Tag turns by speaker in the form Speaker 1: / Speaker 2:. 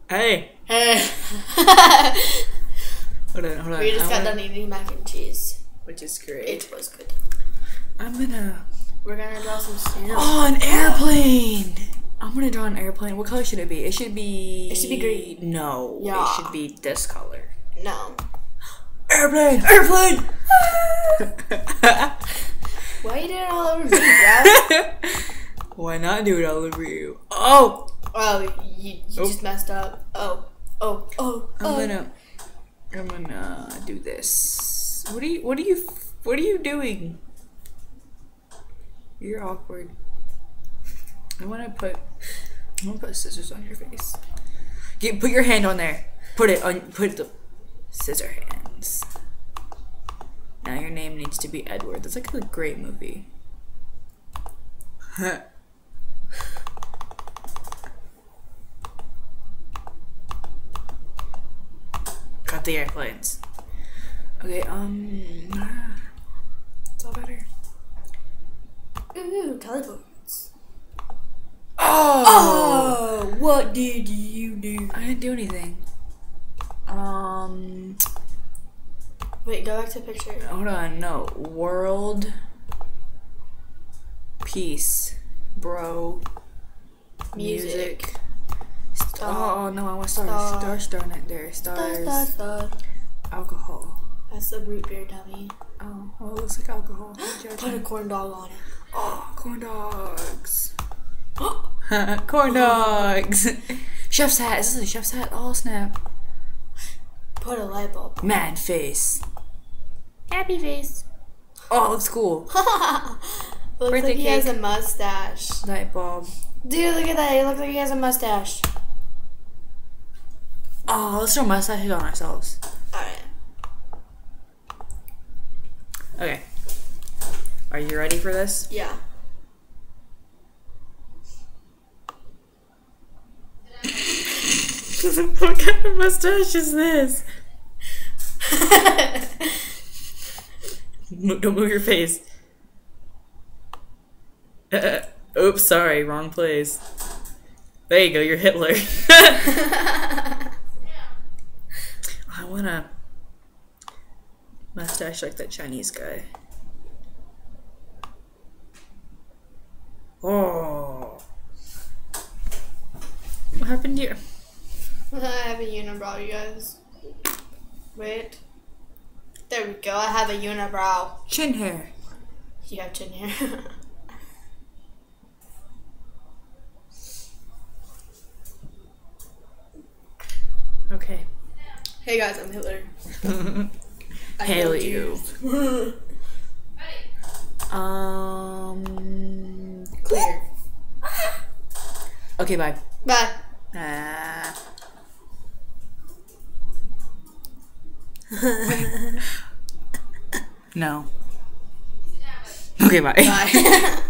Speaker 1: Hey.
Speaker 2: Hey.
Speaker 1: Hold on.
Speaker 2: We just got done eating mac and cheese.
Speaker 1: Which is great.
Speaker 2: It was good. We're gonna draw some stamps.
Speaker 1: Oh, an airplane! I'm gonna draw an airplane. What color should it be? It should be
Speaker 2: green.
Speaker 1: No.
Speaker 2: Yeah.
Speaker 1: It should be this color.
Speaker 2: No.
Speaker 1: Airplane!
Speaker 2: Why are you doing it all over me, bro?
Speaker 1: Why not do it all over you? Oh!
Speaker 2: Oh, you just messed up. Oh.
Speaker 1: I'm gonna do this. What are you doing? You're awkward. I'm gonna put scissors on your face. Put your hand on there. Put the scissor hands. Now your name needs to be Edward. That's like a great movie. Got the airplanes. Okay, it's all better.
Speaker 2: Ooh, teleports.
Speaker 1: Oh!
Speaker 2: What did you do?
Speaker 1: I didn't do anything.
Speaker 2: Wait, go back to the picture.
Speaker 1: Hold on, no. World peace, bro. Music. Oh no, I want stars. Star right there. Stars.
Speaker 2: Star.
Speaker 1: Alcohol.
Speaker 2: That's the root beer dummy.
Speaker 1: Oh, well, it looks like alcohol.
Speaker 2: Put a corn dog on it.
Speaker 1: Oh, corn dogs. Corn dogs. Chef's hat. Is this a chef's hat? Oh, snap.
Speaker 2: Put a light bulb.
Speaker 1: Mad face.
Speaker 2: Happy face.
Speaker 1: Oh, looks cool.
Speaker 2: Looks
Speaker 1: Birthday
Speaker 2: like he has a
Speaker 1: cake.
Speaker 2: mustache.
Speaker 1: Light bulb.
Speaker 2: Dude, look at that. He looks like he has a mustache.
Speaker 1: Oh, let's throw mustaches on ourselves.
Speaker 2: Alright.
Speaker 1: Okay. Are you ready for this?
Speaker 2: Yeah.
Speaker 1: What kind of mustache is this? Don't move your face. Oops, sorry, wrong place. There you go, you're Hitler. I want a mustache like that Chinese guy. Oh. What happened here?
Speaker 2: I have a unibrow, you guys. Wait. There we go. I have a unibrow.
Speaker 1: Chin hair.
Speaker 2: You have chin hair.
Speaker 1: Okay.
Speaker 2: Hey guys, I'm Hitler.
Speaker 1: Hail you.
Speaker 2: Clear.
Speaker 1: Okay, bye.
Speaker 2: Bye.
Speaker 1: No. Okay, bye.
Speaker 2: Bye.